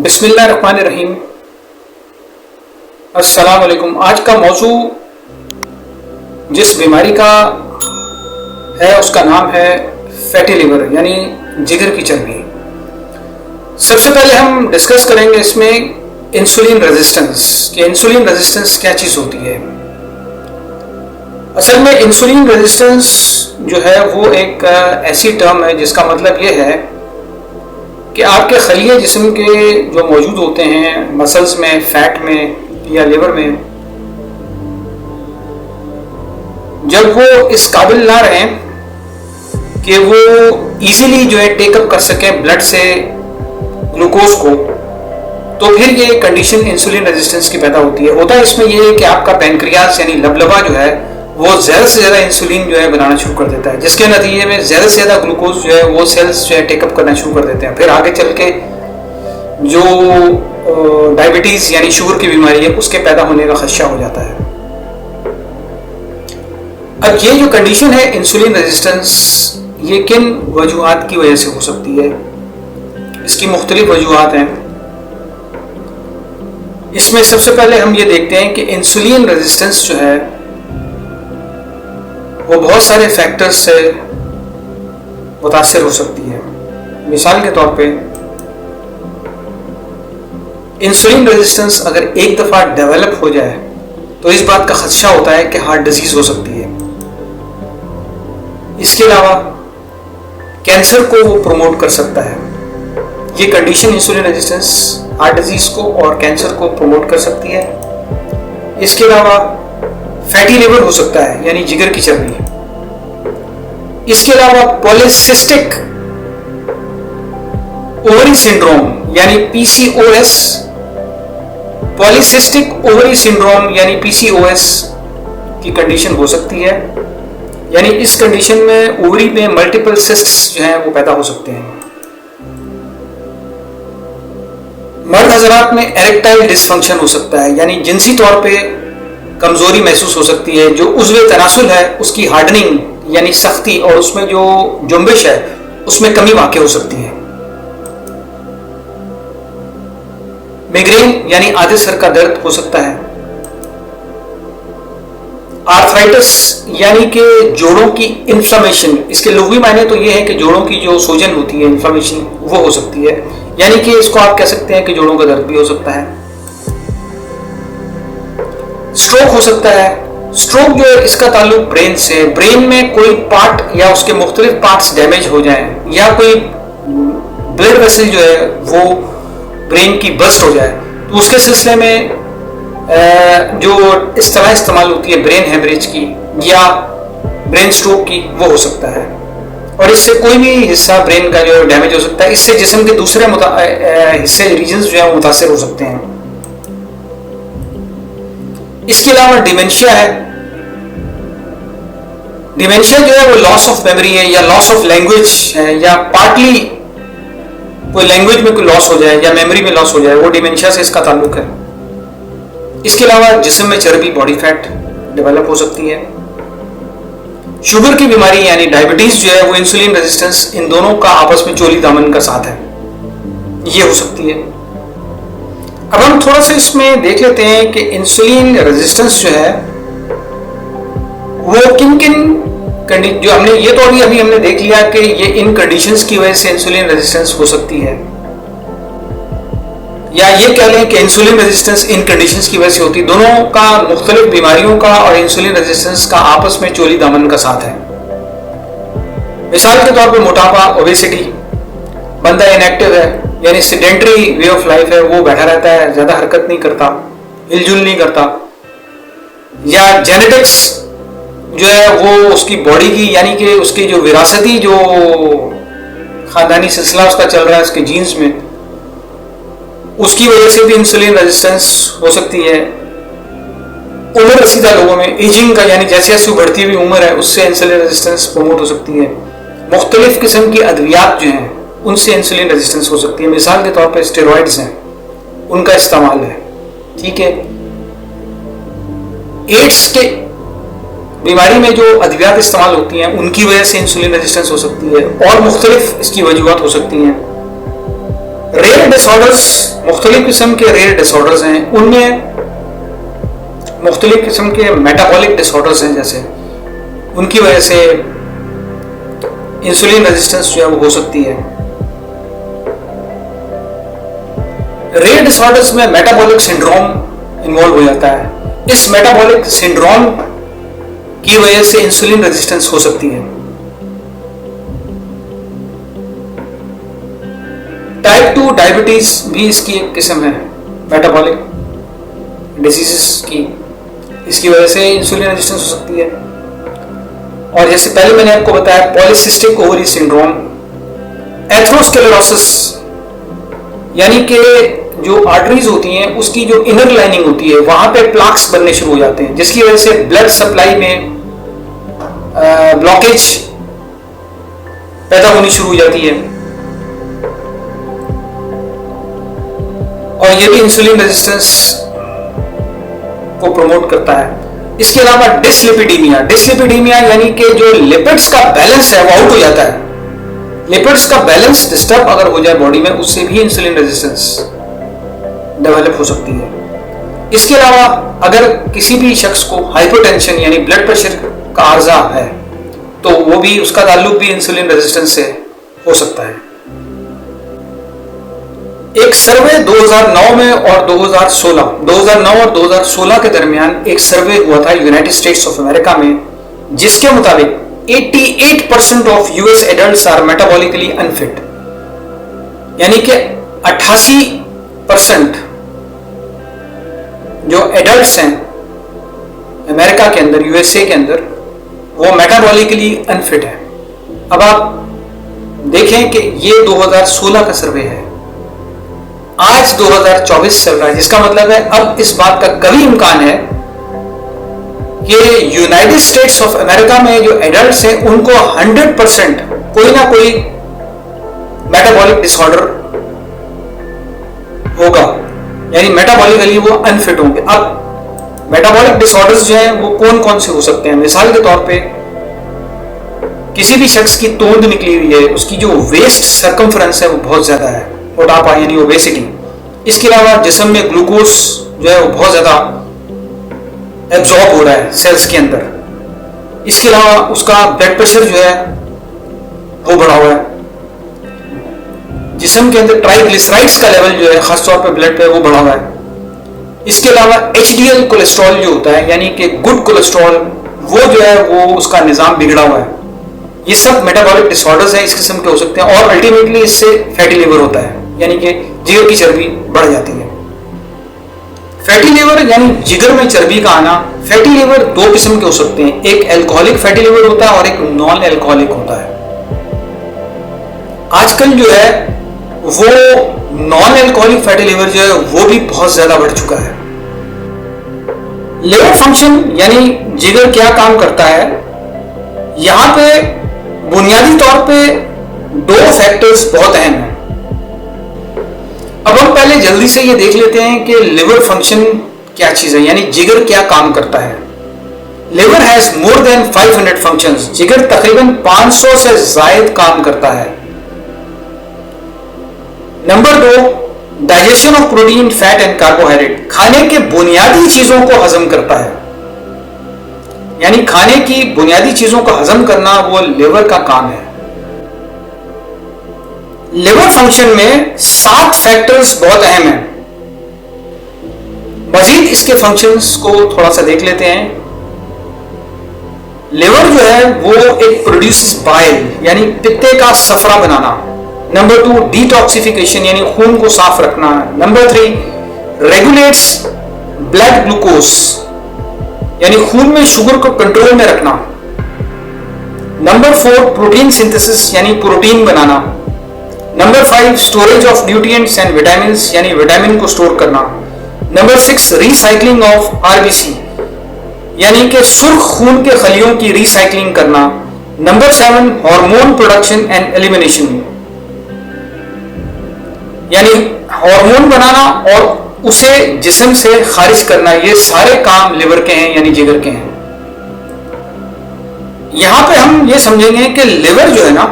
बिस्मिल्लाहिर्रहमानिर्रहीम। अस्सलाम वालेकुम। आज का मौजू जिस बीमारी का है उसका नाम है फैटी लिवर यानी जिगर की चर्बी। सबसे पहले हम डिस्कस करेंगे इसमें इंसुलिन रेजिस्टेंस कि इंसुलिन रेजिस्टेंस क्या चीज़ होती है। असल में इंसुलिन रेजिस्टेंस जो है वो एक ऐसी टर्म है जिसका मतलब ये है कि आपके खलिए जिस्म के जो मौजूद होते हैं मसल्स में, फैट में या लिवर में, जब वो इस काबिल ना रहें कि वो इजीली जो है टेकअप कर सकें ब्लड से ग्लूकोज को, तो फिर ये कंडीशन इंसुलिन रेजिस्टेंस की पैदा होती है। होता है इसमें ये है कि आपका पैनक्रियाज यानी लबलबा जो है वो ज़्यादा से ज़्यादा इंसुलिन जो है बनाना शुरू कर देता है, जिसके नतीजे में ज़्यादा से ज़्यादा ग्लूकोज जो है वो सेल्स जो है टेकअप करना शुरू कर देते हैं। फिर आगे चल के जो डायबिटीज़ यानी शुगर की बीमारी है उसके पैदा होने का खदशा हो जाता है। अब ये जो कंडीशन है इंसुलिन रेजिस्टेंस, ये किन वजूहात की वजह से हो सकती है? इसकी मुख्तलिफ वजूहात हैं। इसमें सबसे पहले हम ये देखते हैं कि इंसुलिन रेजिस्टेंस जो है वो बहुत सारे फैक्टर्स से मुतासिर हो सकती है। मिसाल के तौर पे इंसुलिन रेजिस्टेंस अगर एक दफ़ा डेवलप हो जाए तो इस बात का खदशा होता है कि हार्ट डिजीज हो सकती है। इसके अलावा कैंसर को वो प्रमोट कर सकता है। ये condition insulin resistance heart disease को और कैंसर को प्रमोट कर सकती है। इसके अलावा फैटी लिवर हो सकता है यानी जिगर की चर्बी। इसके अलावा पॉलीसिस्टिक ओवरी सिंड्रोम यानी पीसीओएस, पॉलीसिस्टिक ओवरी सिंड्रोम यानी पीसीओएस की कंडीशन हो सकती है। यानी इस कंडीशन में ओवरी में मल्टीपल सिस्ट्स जो हैं वो पैदा हो सकते हैं। मर्द हजरात में एरेक्टाइल डिसफंक्शन हो सकता है यानी जिनसी तौर पे कमजोरी महसूस हो सकती है। जो उज़्वे तनासुल है उसकी हार्डनिंग यानी सख्ती और उसमें जो जुम्बिश है उसमें कमी वाक़ई हो सकती है। मिग्रेन यानी आधे सर का दर्द हो सकता है। आर्थराइटिस यानी कि जोड़ों की इन्फ्लेमेशन, इसके लुग़वी मायने तो ये है कि जोड़ों की जो सूजन होती है, इन्फ्लेमेशन, वो हो सकती है। यानी कि इसको आप कह सकते हैं कि जोड़ों का दर्द भी हो सकता है। स्ट्रोक हो सकता है। स्ट्रोक जो है इसका ताल्लुक ब्रेन से, ब्रेन में कोई पार्ट या उसके मुख्तलिफ पार्ट्स डैमेज हो जाएं या कोई ब्लड वेसल जो है वो ब्रेन की बस्ट हो जाए तो उसके सिलसिले में जो इस्तेलाह इस्तेमाल होती है ब्रेन हेमरेज की या ब्रेन स्ट्रोक की, वो हो सकता है। और इससे कोई भी हिस्सा ब्रेन का जो डैमेज हो सकता है। इससे जिस्म के दूसरे हिस्से रीजन्स जो है वो मुतासिर हो सकते हैं। इसके अलावा डिमेंशिया है। डिमेंशिया जो है वो लॉस ऑफ मेमोरी है या लॉस ऑफ लैंग्वेज है या पार्टली कोई लैंग्वेज में कोई लॉस हो जाए या मेमोरी में लॉस हो जाए, वो डिमेंशिया से इसका ताल्लुक है। इसके अलावा जिस्म में चर्बी, बॉडी फैट डेवलप हो सकती है। शुगर की बीमारी यानी डायबिटीज जो है वो इंसुलिन रेजिस्टेंस, इन दोनों का आपस में चोली दामन का साथ है, ये हो सकती है। अब हम थोड़ा सा इसमें देख लेते हैं कि इंसुलिन रेजिस्टेंस जो है वो किन किन जो हमने ये तो अभी हमने देख लिया कि ये इन कंडीशंस की वजह से इंसुलिन रेजिस्टेंस हो सकती है, या ये कह लें कि इंसुलिन रेजिस्टेंस इन कंडीशंस की वजह से होती है। दोनों का मुख्तलिफ बीमारियों का और इंसुलिन रेजिस्टेंस का आपस में चोली दामन का साथ है। मिसाल के तौर पर मोटापा, ओबेसिटी, बंदा इनएक्टिव है यानी सेडेंटरी वे ऑफ लाइफ है, वो बैठा रहता है, ज्यादा हरकत नहीं करता, हिलजुल नहीं करता, या जेनेटिक्स जो है वो उसकी बॉडी की यानी कि उसकी जो विरासती जो खानदानी सिलसिला उसका चल रहा है उसके जीन्स में, उसकी वजह से भी इंसुलिन रेजिस्टेंस हो सकती है। उम्र रसीदा लोगों में एजिंग का यानी जैसे जैसे बढ़ती हुई उम्र है उससे इंसुलिन रेजिस्टेंस प्रमोट हो सकती है। मुख्तलिफ किस्म की अद्वियात जो हैं उनसे इंसुलिन रेजिस्टेंस हो सकती है। मिसाल के तौर पर स्टेरॉइड्स हैं, उनका इस्तेमाल है, ठीक है। एड्स के बीमारी में जो अद्वियात इस्तेमाल होती हैं उनकी वजह से इंसुलिन रेजिस्टेंस हो सकती है और मुख्तलिफ इसकी वजूहत हो सकती हैं। रेयर डिसऑर्डर्स मुख्तलिफ किस्म के रेयर डिसऑर्डर्स हैं, उनमें मुख्तलिफ किस्म के मेटाबॉलिक डिसऑर्डर्स हैं, जैसे उनकी वजह से इंसुलिन रेजिस्टेंस जो है वो हो सकती है। रेयर डिसऑर्डर्स में मेटाबॉलिक सिंड्रोम इन्वॉल्व हो जाता है। इस मेटाबॉलिक सिंड्रोम की वजह से इंसुलिन रेजिस्टेंस हो सकती है। टाइप 2 डायबिटीज भी इसकी एक किस्म है मेटाबॉलिक डिजीजेस की, इसकी वजह से इंसुलिन रेजिस्टेंस हो सकती है। और जैसे पहले मैंने आपको बताया पॉलीसिस्टिक ओवरी सिंड्रोम, एथेरोस्क्लेरोसिस, यानी कि जो आर्टरीज होती हैं उसकी जो इनर लाइनिंग होती है वहां पे प्लाक्स बनने शुरू हो जाते हैं, जिसकी वजह से ब्लड सप्लाई में ब्लॉकेज पैदा होनी शुरू हो जाती है और ये भी इंसुलिन रेजिस्टेंस को प्रमोट करता है। इसके अलावा डिसलिपिडीमिया, डिसलिपिडीमिया यानी कि जो लिपिड्स का बैलेंस है वो आउट हो जाता है। लिपिड्स का बैलेंस डिस्टर्ब अगर हो जाए बॉडी में, उससे भी इंसुलिन रेजिस्टेंस डेवलप हो सकती है। इसके अलावा अगर किसी भी शख्स को हाइपरटेंशन यानी ब्लड प्रेशर का आर्जा है तो वो भी, उसका ताल्लुक भी इंसुलिन रेजिस्टेंस से हो सकता है। एक सर्वे 2009 में और 2009 और 2016 के दरमियान एक सर्वे हुआ था यूनाइटेड स्टेट्स ऑफ अमेरिका में, जिसके मुताबिक 88% of US adults are metabolically unfit, यानी कि 88% जो एडल्ट्स हैं अमेरिका के अंदर, यूएसए के अंदर, वो मेटाबॉलिकली अनफिट है। अब आप देखें कि ये 2016 का सर्वे है, आज 2024 चल रहा है, जिसका मतलब है अब इस बात का कभी इम्कान है कि यूनाइटेड स्टेट्स ऑफ अमेरिका में जो एडल्ट्स हैं उनको 100% कोई ना कोई मेटाबॉलिक डिसऑर्डर होगा, यानी मेटाबॉलिकली वो अनफिट होंगे। अब मेटाबॉलिक डिसऑर्डर्स जो हैं वो कौन कौन से हो सकते हैं? मिसाल के तौर पे किसी भी शख्स की तोंद निकली हुई है, उसकी जो वेस्ट सर्कमफ्रेंस है वो बहुत ज्यादा है, मोटापा यानी ओबेसिटी। इसके अलावा जिस्म में ग्लूकोज जो है वो बहुत ज्यादा एब्जॉर्ब हो रहा है सेल्स के अंदर। इसके अलावा उसका ब्लड प्रेशर जो है वो बढ़ा हुआ है, जिस्म के अंदर ट्राइग्लिसराइड्स का लेवल जो है खासतौर पर ब्लड पे वो बढ़ा हुआ है। इसके अलावा एचडीएल कोलेस्ट्रॉल जो होता है यानी कि गुड कोलेस्ट्रॉल, वो जो है वो उसका निजाम बिगड़ा हुआ है। ये सब मेटाबॉलिक डिसऑर्डर्स हैं, इस किस्म के हो सकते हैं। और अल्टीमेटली इससे फैटी लिवर होता है, यानी कि जिगर की चर्बी बढ़ जाती है। फैटी लिवर यानी जिगर में चर्बी का आना। फैटी लिवर दो किस्म के हो सकते हैं, एक एल्कोहलिक फैटी लिवर होता है और एक नॉन एल्कोहलिक होता है। आजकल जो है वो नॉन एल्कोहलिक फैटी लिवर जो है वो भी बहुत ज्यादा बढ़ चुका है। लिवर फंक्शन यानी जिगर क्या काम करता है, यहां पे बुनियादी तौर पे दो फैक्टर्स बहुत अहम हैं। अब हम पहले जल्दी से ये देख लेते हैं कि लिवर फंक्शन क्या चीज है, यानी जिगर क्या काम करता है। Liver has more than 500 functions. जिगर तकरीबन 500 से जायद काम करता है। Number 2, digestion of protein, fat and carbohydrate. खाने के बुनियादी चीजों को हजम करता है, यानी खाने की बुनियादी चीजों को हजम करना वो लिवर का काम है। लिवर फंक्शन में 7 फैक्टर्स बहुत अहम हैं। मजीद इसके फंक्शंस को थोड़ा सा देख लेते हैं। लिवर जो है वो एक प्रोड्यूसेस बाइल यानी पित्ते का सफरा बनाना। नंबर 2, डिटॉक्सिफिकेशन यानी खून को साफ रखना। नंबर 3, रेगुलेट्स ब्लड ग्लूकोज यानी खून में शुगर को कंट्रोल में रखना। नंबर 4, प्रोटीन सिंथेसिस यानी protein banana. Number 5, storage of nutrients and vitamins यानी विटामिन को स्टोर करना। नंबर 6, रिसाइकलिंग ऑफ आरबीसी यानी कि सुर्ख खून के खलियों की रिसाइकलिंग करना। Number 7, hormone production and elimination यानी हार्मोन बनाना और उसे जिस्म से खारिज करना। ये सारे काम लिवर के हैं यानी जिगर के हैं। यहां पे हम ये समझेंगे कि लिवर जो है ना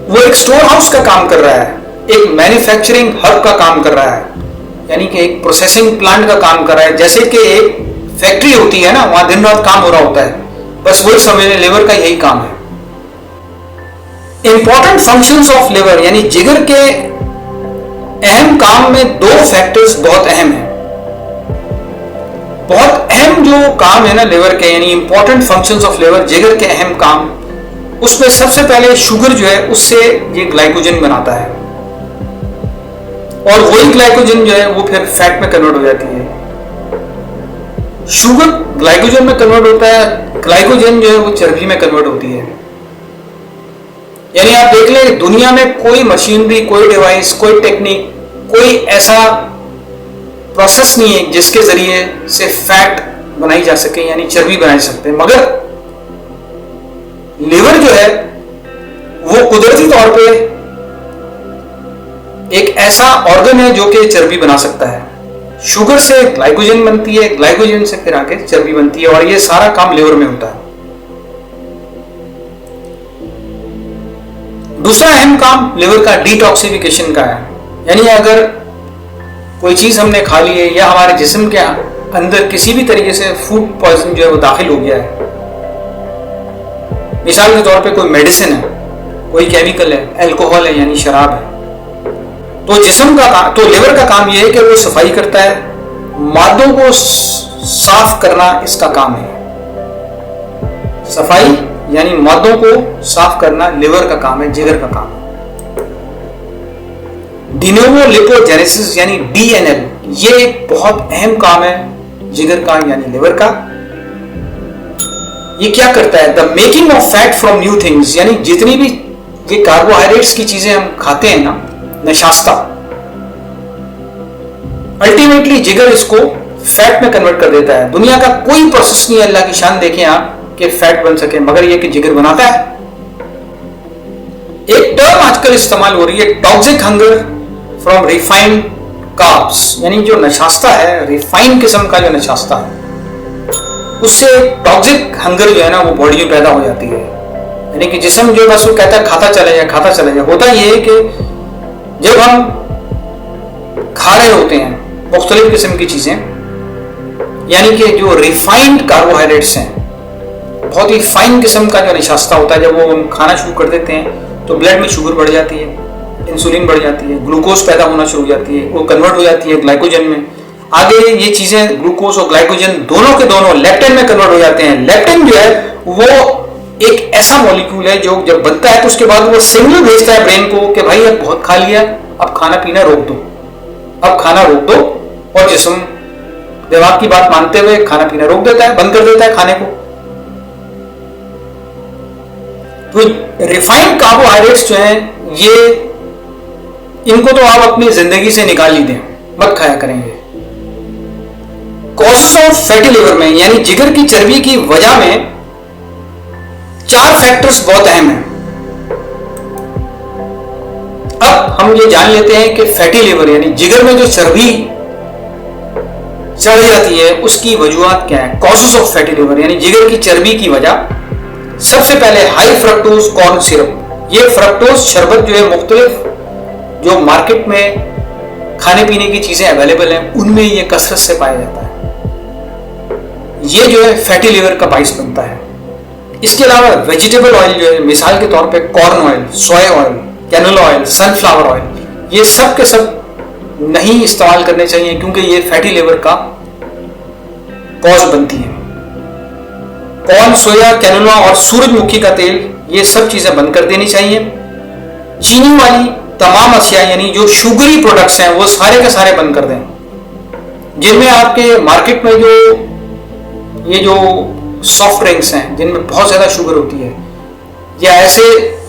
वो एक स्टोर हाउस का काम कर रहा है, एक मैन्युफैक्चरिंग हब का काम कर रहा है। यानी कि एक प्रोसेसिंग प्लांट का काम कर रहा है, जैसे कि एक फैक्ट्री होती है ना, वहां दिन रात काम हो रहा होता है, बस वही समझ लें लिवर का यही काम है। इंपॉर्टेंट फंक्शंस ऑफ लिवर यानी जिगर के अहम काम में दो फैक्टर्स बहुत अहम है। बहुत अहम जो काम है ना लिवर के, यानी इंपॉर्टेंट फंक्शंस ऑफ लिवर, जिगर के अहम काम, उसमें सबसे पहले शुगर जो है उससे ये ग्लाइकोजन बनाता है और वही ग्लाइकोजन जो है वो फिर फैट में कन्वर्ट हो जाती है। शुगर ग्लाइकोजन में कन्वर्ट होता है, ग्लाइकोजन जो है वो चर्बी में कन्वर्ट होती है। यानी आप देख लें दुनिया में कोई मशीनरी, कोई डिवाइस, कोई टेक्निक, कोई ऐसा प्रोसेस नहीं है जिसके जरिए से फैट बनाई जा सके यानी चर्बी बनाई सकते हैं, मगर लिवर जो है वो कुदरती तौर पे एक ऐसा ऑर्गन है जो कि चर्बी बना सकता है। शुगर से ग्लाइकोजन बनती है, ग्लाइकोजन से फिर आके चर्बी बनती है और ये सारा काम लिवर में होता है। दूसरा अहम काम लिवर का डिटॉक्सिफिकेशन का है, यानी अगर कोई चीज हमने खा ली है या हमारे जिस्म के अंदर किसी भी तरीके से फूड पॉइजन जो है वो दाखिल हो गया है, मिसाल के तौर पे कोई मेडिसिन है, कोई केमिकल है, अल्कोहल है यानी शराब है, तो जिस्म का काम, तो लिवर का काम यह है कि वो सफाई करता है, मादों को साफ करना इसका काम है। सफाई यानी मादों को साफ करना लिवर का काम है, जिगर का काम है। डिनोवो लिपोजेनेसिस यानी डीएनएल, ये एक बहुत अहम काम है जिगर का यानी लिवर का। ये क्या करता है? The making of fat from new things, यानी जितनी भी ये कार्बोहाइड्रेट्स की चीजें हम खाते हैं ना, नशास्ता, अल्टीमेटली जिगर इसको फैट में कन्वर्ट कर देता है। दुनिया का कोई प्रोसेस नहीं है, अल्लाह की शान देखें आप, कि फैट बन सके, मगर ये कि जिगर बनाता है। एक टर्म आजकल इस्तेमाल हो रही है, toxic hunger from refined carbs, यानी जो नशास्ता है, रिफाइंड किस्म का जो नशास्ता है, उससे टॉक्सिक हंगर जो है ना वो बॉडी में पैदा हो जाती है। यानी कि जिस्म जो बस वो कहता है खाता चला जाए, खाता चला जाए। होता ये है कि जब हम खा रहे होते हैं मुख्तलिफ किस्म की चीजें, यानी कि जो रिफाइंड कार्बोहाइड्रेट्स हैं, बहुत ही फाइन किस्म का जो निशास्ता होता है, जब वो हम खाना शुरू कर देते हैं तो ब्लड में शुगर बढ़ जाती है, इंसुलिन बढ़ जाती है, ग्लूकोज पैदा होना शुरू हो जाती है, वो कन्वर्ट हो जाती है ग्लाइकोजन में। आगे ये चीजें ग्लूकोज और ग्लाइकोजन दोनों के दोनों लेप्टिन में कन्वर्ट हो जाते हैं। लेप्टिन जो है वो एक ऐसा मॉलिक्यूल है जो जब बनता है तो उसके बाद वो सिग्नल भेजता है ब्रेन को कि भाई अब बहुत खा लिया, अब खाना पीना रोक दो, अब खाना रोक दो, और जिस्म दिमाग की बात मानते हुए खाना पीना रोक देता है, बंद कर देता है खाने को। तो रिफाइंड कार्बोहाइड्रेट्स जो हैं ये, इनको तो आप अपनी जिंदगी से निकाल ही दें, मत खाया करेंगे। कॉजेस ऑफ फैटी लिवर में यानी जिगर की चर्बी की वजह में 4 फैक्टर्स बहुत अहम हैं। अब हम ये जान लेते हैं कि फैटी लिवर यानी जिगर में जो चर्बी चढ़ जाती है उसकी वजूहात क्या है। कॉजेस ऑफ फैटी लिवर यानी जिगर की चर्बी की वजह, सबसे पहले हाई फ्रक्टोज कॉर्न सिरप। ये फ्रक्टोज शरबत जो है मुख्तलिफ जो मार्केट में खाने पीने की चीजें अवेलेबल हैं उनमें ये कसरत से पाया जाता है। ये जो है फैटी लिवर का बाइस बनता है। इसके अलावा वेजिटेबल ऑयल जो है, मिसाल के तौर पे corn oil, soya oil, canola oil, sunflower oil, ये सब के सब नहीं इस्तेमाल करने चाहिए क्योंकि ये फैटी लिवर का कॉज बनती है। कॉर्न, सोया, कैनोला और सूरजमुखी का तेल, ये सब चीजें बंद कर देनी चाहिए। चीनी वाली तमाम अशिया यानी जो शुगरी प्रोडक्ट्स हैं वो सारे के सारे बंद कर दें। जिनमें आपके मार्केट में ये जो सॉफ्ट ड्रिंक्स हैं जिनमें बहुत ज्यादा शुगर होती है, या ऐसे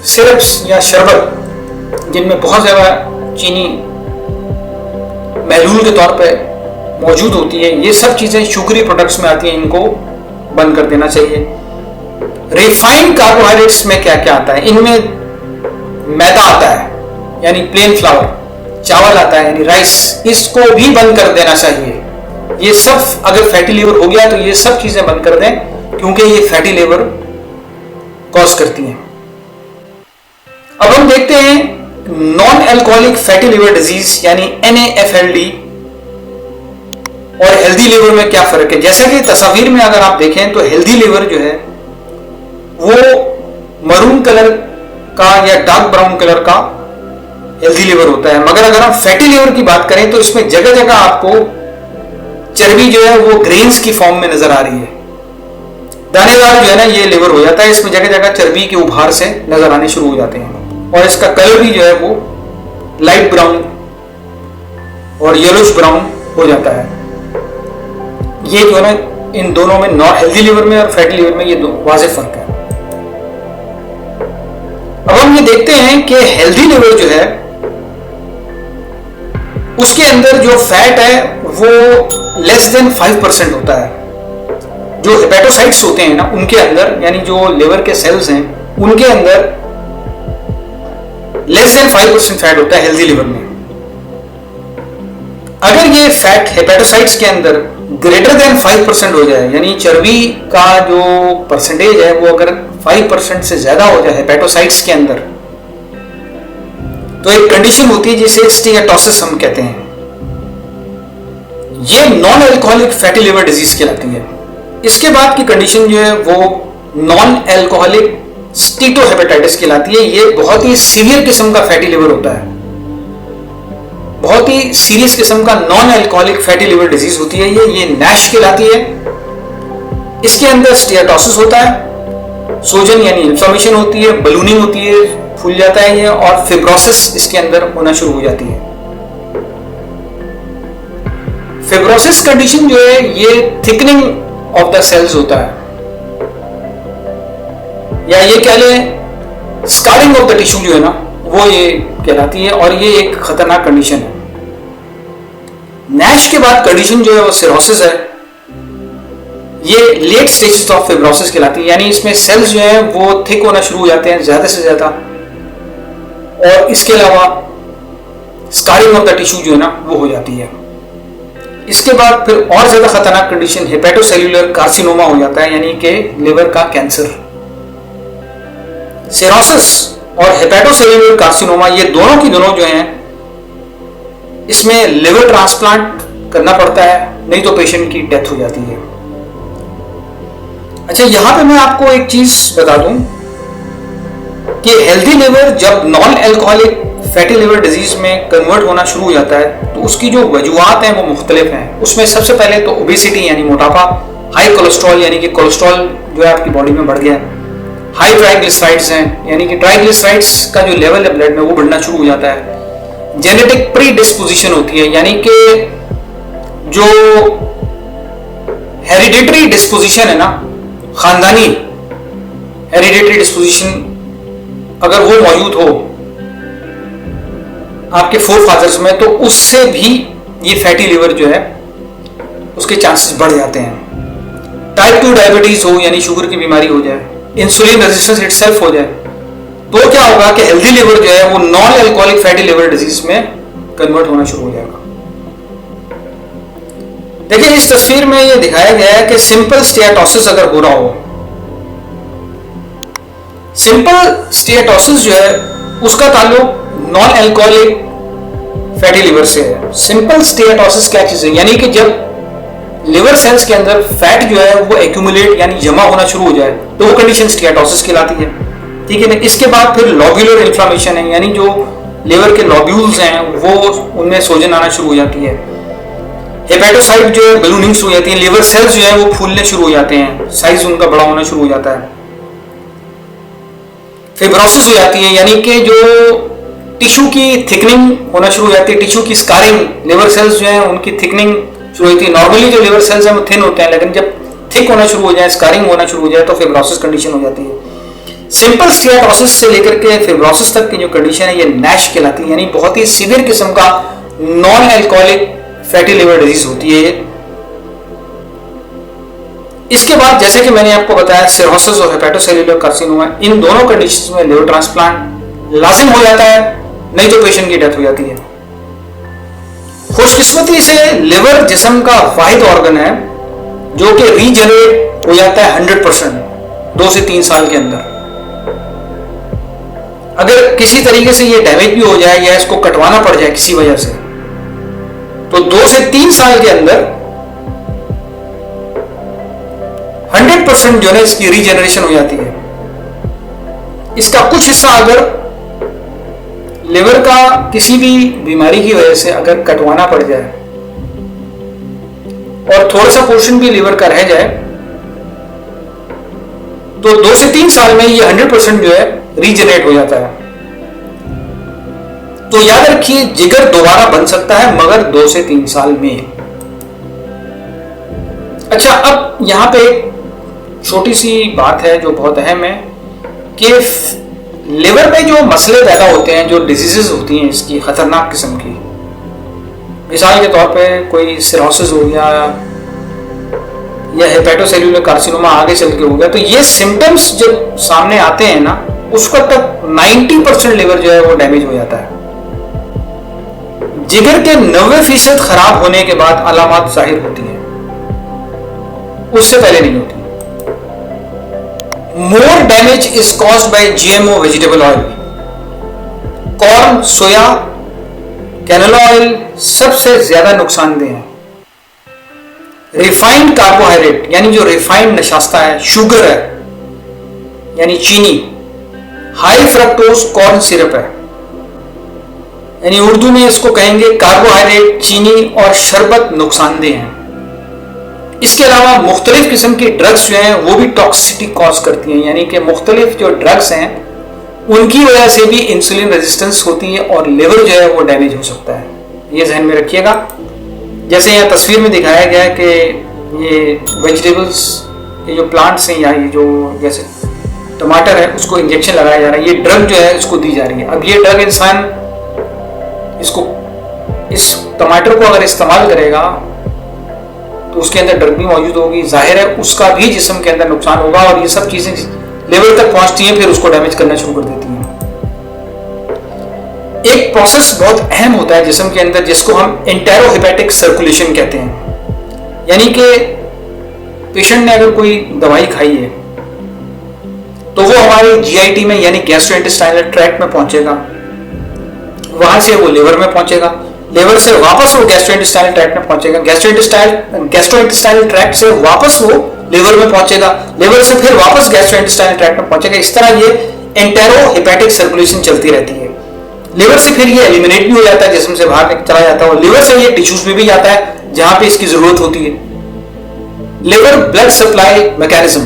सिरप्स या शरबत जिनमें बहुत ज्यादा चीनी महलूल के तौर पे मौजूद होती है, ये सब चीजें शुगरी प्रोडक्ट्स में आती हैं, इनको बंद कर देना चाहिए। रिफाइंड कार्बोहाइड्रेट्स में क्या क्या आता है? इनमें मैदा आता है यानी प्लेन फ्लावर, चावल आता है यानी राइस, इसको भी बंद कर देना चाहिए। ये सब अगर फैटी लिवर हो गया तो ये सब चीजें बंद कर दें क्योंकि ये फैटी लिवर कॉज करती हैं। अब हम देखते हैं non alcoholic fatty liver disease यानी NAFLD और हेल्दी लिवर में क्या फर्क है। जैसा कि तस्वीर में अगर आप देखें तो हेल्दी लिवर जो है वो मरून कलर का या डार्क ब्राउन कलर का हेल्दी लिवर होता है, मगर अगर हम फैटी लिवर की बात करें तो इसमें जगह जगह आपको चर्बी जो है वो ग्रेन्स की फॉर्म में नजर आ रही है। दानेदार जो है ना ये लिवर हो जाता है, इसमें जगह जगह चर्बी के उभार से नजर आने शुरू हो जाते हैं और इसका कलर भी जो है वो लाइट ब्राउन और येलोइश ब्राउन हो जाता है। ये जो है ना इन दोनों में, नॉन हेल्दी लिवर में और फैटी लिवर में ये दो वाज़ेह फर्क है। अब हम ये देखते हैं कि हेल्दी लिवर जो है उसके अंदर जो फैट है वो लेस देन 5% होता है। जो हेपेटोसाइट्स होते हैं ना उनके अंदर, यानी जो लिवर के सेल्स हैं उनके अंदर लेस देन 5% फैट होता है हेल्दी लिवर में। अगर ये फैट हेपेटोसाइट्स के अंदर ग्रेटर देन 5% हो जाए, यानी चर्बी का जो परसेंटेज है वो अगर 5% से ज्यादा हो जाए हेपेटोसाइट्स के अंदर, तो एक कंडीशन होती है जिसे स्टीएटोसिस हम कहते हैं। ये non alcoholic fatty liver disease कहलाती है। इसके बाद की कंडीशन जो है वो नॉन एल्कोहलिक स्टीटोहेपेटाइटिस कहलाती है। ये बहुत ही सीवियर किस्म का फैटी लिवर होता है, बहुत ही सीरियस किस्म का non alcoholic fatty liver disease होती है ये नैश कहलाती है। इसके अंदर स्टीएटोसिस होता है, सोजन यानी इन्फ्लेमेशन होती है, बलूनिंग होती है, फूल जाता है ये, और फिब्रोसिस इसके अंदर होना शुरू हो जाती है। फिब्रोसिस कंडीशन जो है ये थिकनिंग ऑफ द सेल्स होता है, या ये कह लें स्कारिंग ऑफ द टिश्यू जो है ना वो ये कहलाती है, और ये एक खतरनाक कंडीशन है। नैश के बाद कंडीशन जो है वो सिरोसिस है। ये लेट स्टेजेस ऑफ फिब्रोसिस कहलाती है, यानी इसमें सेल्स जो है वो थिक होना शुरू हो जाते हैं ज्यादा से ज्यादा, और इसके अलावा स्कारिंग ऑफ द टिश्यू जो है ना वो हो जाती है। इसके बाद फिर और ज्यादा खतरनाक कंडीशन हेपेटोसेल्यूलर कार्सिनोमा हो जाता है, यानी कि लिवर का कैंसर। सिरोसिस और हेपेटोसेल्यूलर कार्सिनोमा ये दोनों की दोनों जो हैं इसमें लिवर ट्रांसप्लांट करना पड़ता है, नहीं तो पेशेंट की डेथ हो जाती है। अच्छा, यहां पे मैं आपको एक चीज बता दूं कि हेल्दी लिवर जब non alcoholic fatty liver disease में कन्वर्ट होना शुरू हो जाता है तो उसकी जो वजूहात हैं वो मुख्तलिफ हैं। उसमें सबसे पहले तो ओबेसिटी यानी मोटापा, हाई कोलेस्ट्रॉल यानी कि कोलेस्ट्रॉल जो है आपकी बॉडी में बढ़ गया, हाई ट्राइग्लिसराइड्स हैं यानी कि ट्राइग्लिसराइड्स का जो लेवल है ब्लड में वो बढ़ना शुरू हो जाता है, जेनेटिक प्री डिस्पोजिशन होती है, यानी कि जो हेरिडिटरी डिस्पोजिशन है ना, खानदानी हेरिडिटरी डिस्पोजिशन अगर वो मौजूद हो आपके फोर फादर्स में, तो उससे भी ये फैटी लिवर जो है उसके चांसेस बढ़ जाते हैं। टाइप 2 डायबिटीज हो यानी शुगर की बीमारी हो जाए, इंसुलिन रेजिस्टेंस इटसेल्फ हो जाए, तो क्या होगा कि हेल्दी लिवर जो है वो non alcoholic fatty liver disease में कन्वर्ट होना शुरू हो जाएगा। देखिए इस तस्वीर में ये दिखाया गया है कि सिंपल स्टीएटोसिस अगर हो रहा हो, सिंपल स्टीएटोसिस जो है उसका ताल्लुक नॉन एल्कोहलिक फैटी लिवर से है। सिंपल स्टीएटोसिस क्या चीज है, यानी कि जब लिवर सेल्स के अंदर फैट जो है वो एक्यूमुलेट यानी जमा होना शुरू हो जाए तो वो कंडीशन स्टीएटोसिस कहलाती है। ठीक है ना। इसके बाद फिर लॉब्यूलर इन्फ्लेमेशन है, यानी जो लिवर के लॉब्यूल्स हैं वो उनमें सोजन आना शुरू हो जाती है। हेपेटोसाइट जो है बलूनिंग्स हो जाती है, लिवर सेल्स जो है वो फूलने शुरू हो जाते हैं, साइज उनका बड़ा होना शुरू हो जाता है। फिब्रोसिस हो जाती है, यानी कि जो टिश्यू की थिकनिंग होना शुरू हो जाती है, टिश्यू की स्कारिंग, लिवर सेल्स जो है उनकी थिकनिंग शुरू होती है। नॉर्मली जो लिवर सेल्स हैं वो थिन होते हैं, लेकिन जब थिक होना शुरू हो जाए, स्कारिंग होना शुरू हो जाए तो फिब्रोसिस कंडीशन हो जाती है। सिंपल स्टीएटोसिस से लेकर के फिब्रोसिस तक की जो कंडीशन है ये नैश कहलाती है, यानी बहुत ही सीवियर किस्म का non alcoholic fatty liver disease होती है। इसके बाद जैसे कि मैंने आपको बताया सिरोसिस और हेपेटोसेल्यूलर कार्सिनोमा, इन दोनों कंडीशंस में लिवर ट्रांसप्लांट लाजिम हो जाता है, नहीं तो पेशेंट की डेथ हो जाती है। खुशकिस्मती से लिवर जिस्म का वाहिद ऑर्गन है जो कि रीजनरेट हो जाता है 100% 2 से 3 साल के अंदर। अगर किसी तरीके से ये डैमेज भी हो जाए या इसको कटवाना पड़ जाए किसी वजह से, तो 2 से 3 साल के अंदर 100% जो है इसकी रीजनरेशन हो जाती है। इसका कुछ हिस्सा अगर लिवर का किसी भी बीमारी की वजह से अगर कटवाना पड़ जाए और थोड़ा सा पोर्शन भी लिवर का रह जाए तो 2 से 3 साल में ये 100% जो है रीजनरेट हो जाता है। तो याद रखिए, जिगर दोबारा बन सकता है मगर 2 से 3 साल में। अच्छा, अब यहां पे एक छोटी सी बात है जो बहुत अहम है कि लिवर में जो मसले पैदा होते हैं, जो डिजीजेस होती हैं इसकी खतरनाक किस्म की, मिसाल के तौर पे कोई सिरोसिस हो गया या हेपेटोसेल्युलर कार्सिनोमा आगे चल के हो गया, तो ये सिम्टम्स जब सामने आते हैं ना, उस वक्त तक 90% लिवर जो है वो डैमेज हो जाता है। जिगर के 90% खराब होने के बाद अलामत जाहिर होती है, उससे पहले नहीं होती। More damage is caused by GMO vegetable oil. Corn, soya, canola oil सबसे ज्यादा नुकसानदेह है। रिफाइंड कार्बोहाइड्रेट यानी जो रिफाइंड नशास्ता है, शुगर है यानी चीनी, हाई फ्रक्टोज कॉर्न सिरप है यानी उर्दू में इसको कहेंगे कार्बोहाइड्रेट, चीनी और शरबत नुकसानदेह हैं। इसके अलावा मुख्तलिफ किस्म की ड्रग्स जो हैं वो भी टॉक्सिसिटी कॉज करती हैं, यानी कि मुख्तलिफ जो ड्रग्स हैं उनकी वजह से भी इंसुलिन रेजिस्टेंस होती है और लिवर जो है वो डैमेज हो सकता है। ये ध्यान में रखिएगा। जैसे यहाँ तस्वीर में दिखाया गया है कि ये वेजिटेबल्स, ये जो प्लांट्स हैं या ये जो जैसे टमाटर है उसको इंजेक्शन लगाया जा रहा है, ये ड्रग जो है इसको दी जा रही है। अब ये ड्रग इंसान इसको, इस टमाटर को अगर इस्तेमाल करेगा तो उसके अंदर ड्रग भी मौजूद होगी, जाहिर है उसका भी जिस्म के अंदर नुकसान होगा और ये सब चीजें लेवल तक पहुंचती हैं, फिर उसको डैमेज करना शुरू कर देती हैं। एक प्रोसेस बहुत अहम होता है जिस्म के अंदर जिसको हम एंटेरोहेपेटिक सर्कुलेशन कहते हैं, यानी कि पेशेंट ने अगर कोई दवाई खाई है तो वो हमारे जीआईटी में यानी गैस्ट्रोइंटेस्टाइनल ट्रैक्ट में पहुंचेगा, वहां से वो लिवर में पहुंचेगा, लिवर से वापस वो गैस्ट्रोइंटेस्टाइनल ट्रैक्ट में पहुंचेगा, गैस्ट्रोइंटेस्टाइनल ट्रैक्ट से वापस वो लिवर में पहुंचेगा, लिवर से फिर वापस गैस्ट्रोइंटेस्टाइनल ट्रैक्ट में पहुंचेगा। इस तरह ये एंटेरोहेपेटिक सर्कुलेशन चलती रहती है। लिवर से फिर ये एलिमिनेट भी हो जाता है, जिस्म से बाहर चला जाता है और लिवर से ये टिश्यूज में भी जाता है जहां पे इसकी जरूरत होती है। लिवर ब्लड सप्लाई मैकेनिज्म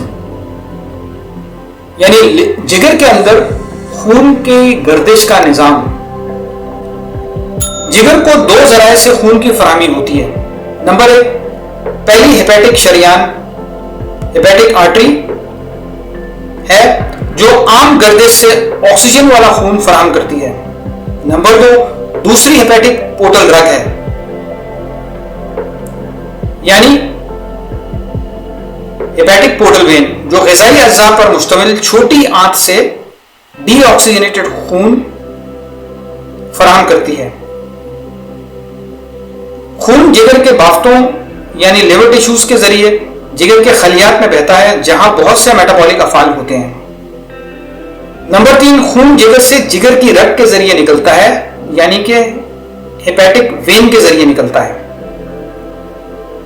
यानी जिगर के अंदर खून की गर्दिश का निजाम। जिगर को 2 जराए से खून की फराहमी होती है। नंबर 1, पहली हेपेटिक शरियान, हेपेटिक आर्टरी है जो आम गर्दिश से ऑक्सीजन वाला खून फराहम करती है। नंबर 2, दूसरी हेपेटिक पोर्टल रग है यानी हेपेटिक पोर्टल वेन जो ग़िज़ाई अज्जा पर मुश्तमिल छोटी आंत से डीऑक्सीजनेटेड खून फराहम करती है। खून जिगर के बाफ्तों यानी लिवर टिश्यूज के जरिए जिगर के खलियात में बहता है जहां बहुत से मेटाबॉलिक अफाल होते हैं। नंबर 3, खून जिगर से जिगर की रग के जरिए निकलता है यानी कि हेपेटिक वेन के जरिए निकलता है।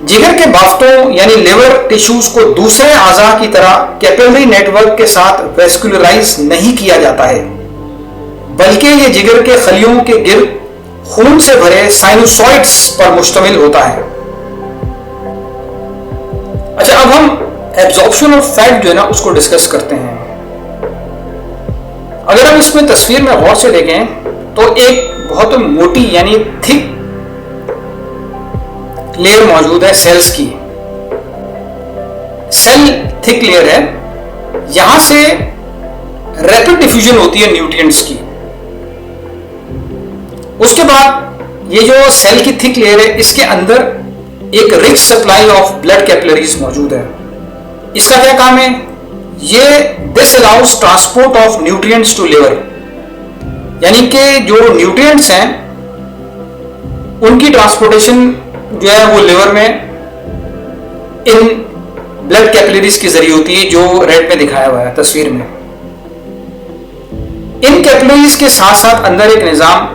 जिगर के बाफ्तों यानी लिवर टिश्यूज को दूसरे आज़ा की तरह कैपिलरी नेटवर्क के साथ वेस्कुलराइज नहीं किया जाता है, बल्कि यह जिगर के खलियों के गिर्द खून से भरे साइनोसॉइड्स पर मुश्तमिल होता है। अच्छा, अब हम एब्जॉर्प्शन ऑफ फैट जो है ना उसको डिस्कस करते हैं। अगर हम इसमें तस्वीर में गौर से देखें तो एक बहुत मोटी यानी थिक लेयर मौजूद है सेल्स की। सेल थिक लेयर है, यहां से रैपिड डिफ्यूजन होती है न्यूट्रिएंट्स की। उसके बाद ये जो सेल की थिक लेयर है इसके अंदर एक rich supply of blood capillaries मौजूद है। इसका क्या काम है? ये this allows transport of nutrients to liver, यानी कि जो न्यूट्रिएंट्स हैं उनकी ट्रांसपोर्टेशन जो है वो लिवर में इन ब्लड कैपिलरीज के जरिए होती है, जो रेड में दिखाया हुआ है तस्वीर में। इन कैपिलरीज के साथ साथ अंदर एक निजाम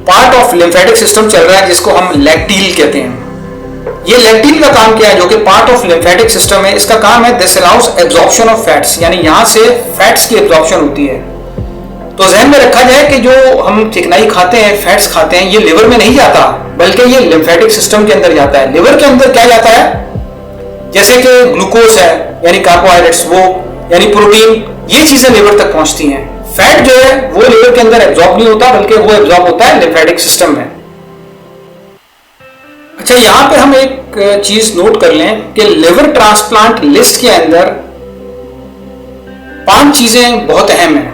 पार्ट ऑफ लिम्फेटिक सिस्टम चल रहा है जिसको हम लैक्टील कहते हैं, ये लेक्टिन का काम क्या है, जो कि पार्ट ऑफ लिम्फेटिक सिस्टम है, इसका काम है this allows absorption of fats, यानी यहां से फैट्स की एब्जॉर्प्शन होती है। तो ध्यान में रखा जाए कि जो हम चिकनाई खाते हैं, फैट्स खाते हैं, ये लिवर में नहीं जाता, बल्कि ये लिम्फेटिक सिस्टम के अंदर जाता है। लिवर के अंदर क्या जाता है, जैसे कि ग्लूकोज है यानी कार्बोहाइड्रेट्स, वो यानी प्रोटीन, ये चीजें लिवर तक पहुंचती हैं। फैट जो है वो लिवर के अंदर एब्जॉर्ब नहीं होता, बल्कि वो एब्जॉर्ब होता है लिम्फेटिक सिस्टम में। अच्छा, यहां पे हम एक चीज नोट कर लें कि लिवर ट्रांसप्लांट लिस्ट के अंदर 5 चीजें बहुत अहम हैं।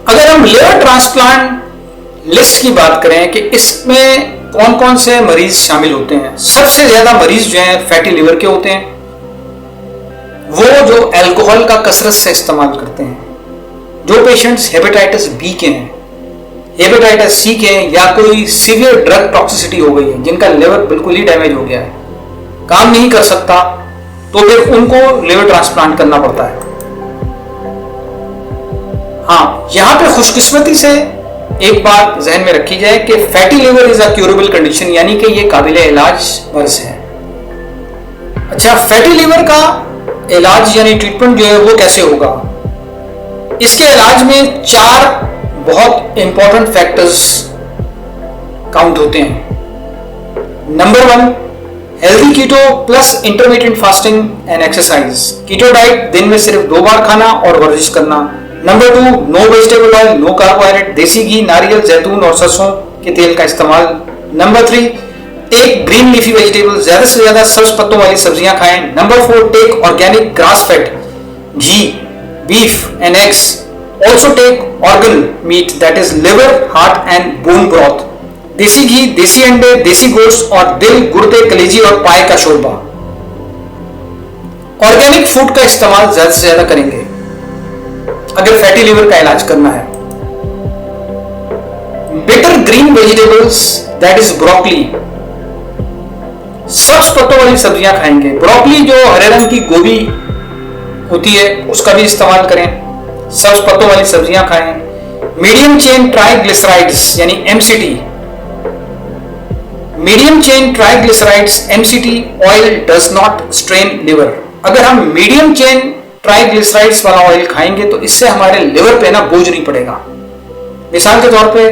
अगर हम लिवर ट्रांसप्लांट लिस्ट की बात करें कि इसमें कौन कौन से मरीज शामिल होते हैं, सबसे ज्यादा मरीज जो हैं फैटी लिवर के होते हैं, वो जो अल्कोहल का कसरत से इस्तेमाल करते हैं, जो पेशेंट्स हेपेटाइटिस बी के हैं, हेपेटाइटिस सी के हैं, या कोई सीवियर ड्रग टॉक्सिसिटी हो गई है, जिनका लिवर बिल्कुल ही डैमेज हो गया है, काम नहीं कर सकता, तो फिर उनको लिवर ट्रांसप्लांट करना पड़ता है। हाँ, यहां पे खुशकिस्मती से एक बात जहन में रखी जाए कि fatty liver is a curable condition, यानी कि ये काबिले इलाज मर्ज है। अच्छा, फैटी लिवर का इलाज यानी ट्रीटमेंट जो है वो कैसे होगा? इसके इलाज में 4 बहुत इंपॉर्टेंट फैक्टर्स काउंट होते हैं। Number 1, healthy keto plus intermediate fasting and exercise. Keto diet, दिन में सिर्फ 2 बार खाना और वर्जिश करना। Number 2, no vegetable oil, no carbohydrate, desi ghee, नारियल, जैतून और सरसों के तेल का इस्तेमाल। Number 3, take green leafy vegetable, ज्यादा से ज्यादा सब्ज पत्तों वाली सब्जियां खाएं। Number 4, take organic grass fed ghee, beef and eggs. Also take organ meat that is liver, heart and bone broth. Desi ghee, देसी अंडे, देसी गोश्त और दिल, गुर्दे, कलेजी और पाए का शोरबा। ऑर्गेनिक फूड का इस्तेमाल ज्यादा से ज्यादा करेंगे अगर फैटी लिवर का इलाज करना है। Bitter green vegetables that is broccoli, सब्ज पत्तों वाली सब्जियां खाएंगे। ब्रोकली जो हरे रंग की गोभी होती है उसका भी इस्तेमाल करें, सब्ज पत्तों वाली सब्जियां खाएं। मीडियम चेन ट्राइग्लिसराइड्स यानी MCT, medium chain triglycerides MCT oil does not strain liver. अगर हम मीडियम चेन ट्राइग्लिसराइड्स वाला ऑयल खाएंगे तो इससे हमारे लिवर पे ना बोझ नहीं पड़ेगा। मिसाल के तौर पे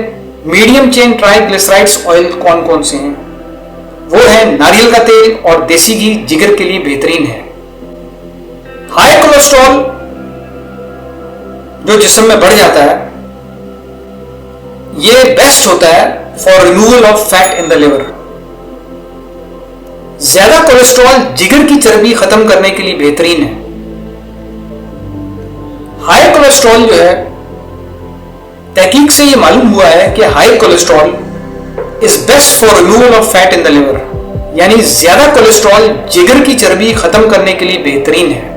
मीडियम चेन ट्राइग्लिसराइड्स ऑयल कौन कौन से हैं? वो है नारियल का तेल और देसी घी, जिगर के लिए बेहतरीन है। हाई कोलेस्ट्रॉल जो जिस्म में बढ़ जाता है, ये बेस्ट होता है for removal of fat in the liver. ज्यादा कोलेस्ट्रॉल जिगर की चर्बी खत्म करने के लिए बेहतरीन है। हाई कोलेस्ट्रॉल जो है, तहकीक से यह मालूम हुआ है कि high cholesterol is best for removal of fat in the liver, यानी ज्यादा कोलेस्ट्रॉल जिगर की चर्बी खत्म करने के लिए बेहतरीन है।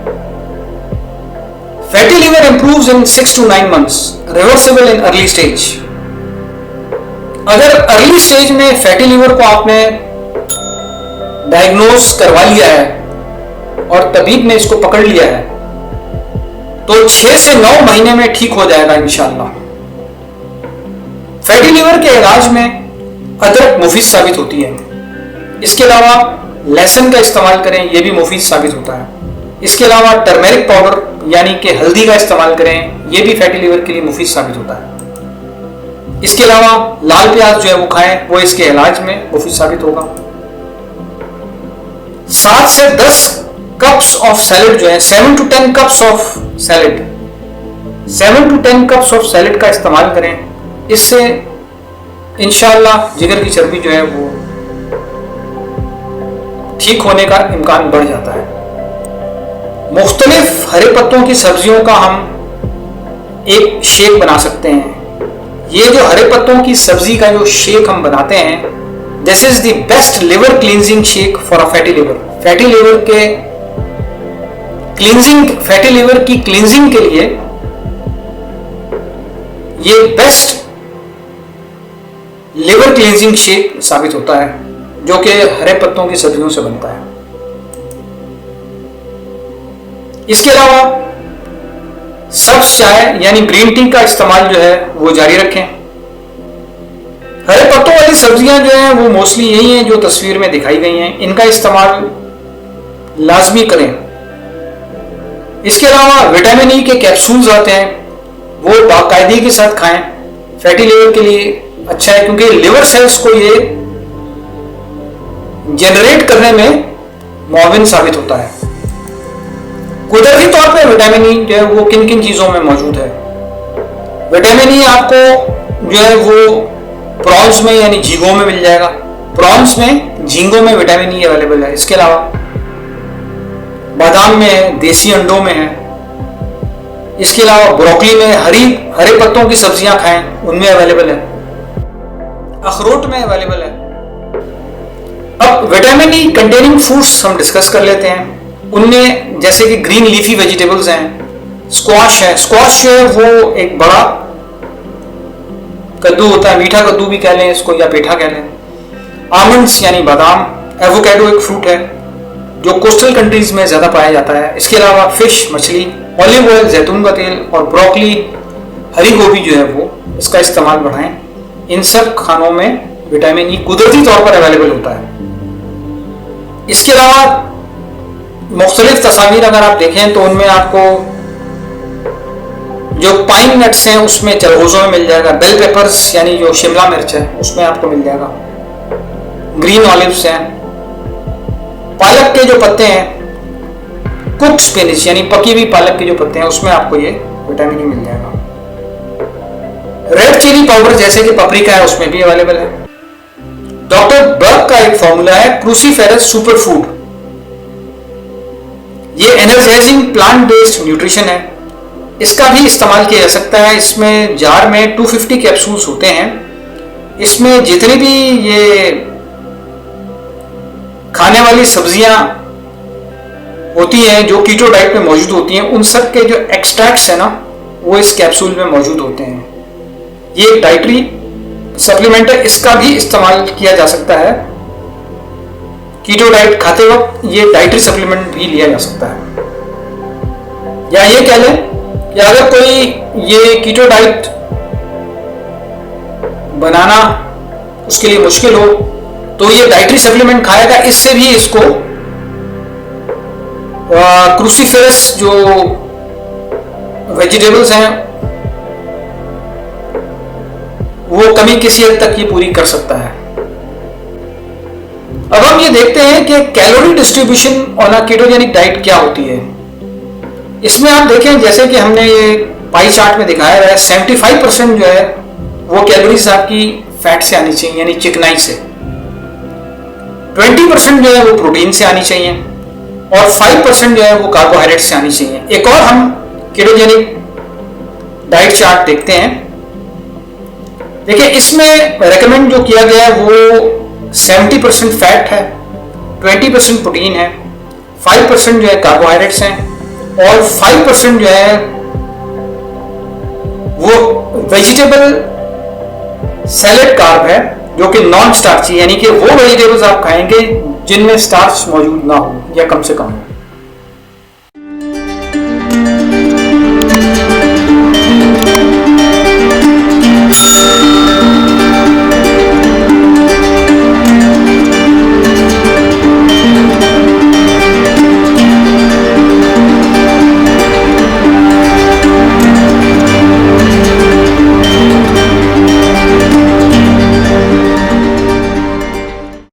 Fatty liver improves in 6 to 9 months, reversible in early stage. अगर अर्ली स्टेज में फैटी लिवर को आपने डायग्नोज करवा लिया है और तबीब ने इसको पकड़ लिया है, तो 6 से 9 महीने में ठीक हो जाएगा इंशाअल्लाह। फैटी लिवर के इलाज में अदरक मुफीद साबित होती है। इसके अलावा लहसुन का इस्तेमाल करें, यह भी मुफीद साबित होता है। इसके अलावा टर्मेरिक पाउडर यानी कि हल्दी का इस्तेमाल करें, यह भी फैटी लिवर के लिए मुफीद साबित होता है। इसके अलावा लाल प्याज जो है वो खाएं, वो इसके इलाज में मुफीद साबित होगा। 7 से 10 कप्स ऑफ सैलेड जो है, 7 to 10 cups of salad, 7 to 10 cups of salad का इस्तेमाल करें। इससे इंशाअल्लाह जिगर की चर्बी जो है वो ठीक होने का इम्कान बढ़ जाता है। मुख्तलिफ हरे पत्तों की सब्जियों का हम एक शेक बना सकते हैं। ये जो हरे पत्तों की सब्जी का जो शेक हम बनाते हैं, this is the best liver cleansing shake for a fatty liver. Fatty liver के क्लींजिंग, फैटी लिवर की क्लींजिंग के लिए ये बेस्ट लिवर क्लींजिंग शेक साबित होता है, जो कि हरे पत्तों की सब्जियों से बनता है। इसके अलावा सब्ज चाय यानी ग्रीन टी का इस्तेमाल जो है वो जारी रखें। हरे पत्तों वाली सब्जियां जो हैं वो मोस्टली यही हैं जो तस्वीर में दिखाई गई हैं, इनका इस्तेमाल लाजमी करें। इसके अलावा विटामिन ई के कैप्सूल्स आते हैं, वो बाकायदगी के साथ खाएं। फैटी लिवर के लिए अच्छा है क्योंकि लिवर सेल्स को ये जनरेट करने में मुआविन साबित होता है। कुदरती तौर पे विटामिन ई जो है वो किन किन चीजों में मौजूद है? विटामिन ई आपको जो है वो प्रॉन्स में यानी झींगों में मिल जाएगा। प्रॉन्स में, झींगों में विटामिन ई अवेलेबल है। इसके अलावा बादाम में है, देसी अंडों में है। इसके अलावा ब्रोकली में, हरे पत्तों की सब्जियां खाएं, उनमें अवेलेबल है। अखरोट में अवेलेबल है। अब विटामिन ई कंटेनिंग फ्रूट्स हम डिस्कस कर लेते हैं। उनमें जैसे कि ग्रीन लीफी वेजिटेबल्स हैं, स्क्वाश है। स्क्वाश जो है वो एक बड़ा कद्दू होता है, मीठा कद्दू भी कह लें इसको या पेठा कह लें। आमंड्स यानी बादाम। एवोकेडो एक फ्रूट है जो कोस्टल कंट्रीज में ज्यादा पाया जाता है। इसके अलावा फिश, मछली, ऑलिव ऑयल, जैतून का तेल और ब्रोकली, हरी गोभी जो है वो इसका इस्तेमाल बढ़ाएं। इन सब खानों में विटामिन ई कुदरती तौर पर अवेलेबल होता है। इसके अलावा मुख्तलिफ तस्वीर अगर आप देखें तो उनमें आपको जो पाइन नट्स हैं उसमें चरगोजों में मिल जाएगा। बेल पेपर्स यानी जो शिमला मिर्च है उसमें आपको मिल जाएगा। ग्रीन ऑलिव्स हैं। पालक के जो पत्ते हैं, कुक स्पिनिच यानी पकी हुई पालक के जो पत्ते हैं उसमें आपको ये विटामिन ई मिल जाएगा। रेड चिली पाउडर जैसे कि पपरिका है उसमें भी अवेलेबल है। डॉक्टर बर्ग का एक फॉर्मूला है क्रूसीफेरस सुपर फूड। ये एनर्जाइजिंग प्लांट बेस्ड न्यूट्रिशन है। इसका भी इस्तेमाल किया जा सकता है। इसमें जार में 250 कैप्सूल्स होते हैं। इसमें जितनी भी ये खाने वाली सब्जियां होती हैं जो कीटो डाइट में मौजूद होती हैं, उन सब के जो एक्सट्रैक्ट्स है ना वो इस कैप्सूल में मौजूद होते हैं। ये एक डाइटरी सप्लीमेंट है, इसका भी इस्तेमाल किया जा सकता है। कीटो डाइट खाते वक्त ये डाइटरी सप्लीमेंट भी लिया जा सकता है। या ये कह लें कि अगर कोई ये कीटो डाइट बनाना उसके लिए मुश्किल हो तो ये डाइटरी सप्लीमेंट खाएगा। इससे भी इसको क्रूसीफेरस जो वेजिटेबल्स हैं वो कमी किसी हद तक ये पूरी कर सकता है। अब हम ये देखते हैं कि calorie distribution on a ketogenic diet क्या होती है। इसमें आप देखें जैसे कि हमने ये पाई चार्ट में दिखाया है 75% जो है वो कैलोरीज आपकी फैट से आनी चाहिए यानी चिकनाई से। 20% जो है वो प्रोटीन से आनी चाहिए और 5% जो है वो कार्बोहाइड्रेट से आनी चाहिए। एक और हम कीटोजेनिक डाइट चार्ट देखते हैं। देखिए इसमें रेकमेंड जो किया गया है वो 70% फैट है, 20% प्रोटीन है, 5% जो है कार्बोहाइड्रेट्स हैं और 5% जो है वो वेजिटेबल सैलेड कार्ब है जो कि नॉन स्टार्ची यानी कि वो वेजिटेबल्स आप खाएंगे जिनमें स्टार्च मौजूद ना हो या कम से कम हो।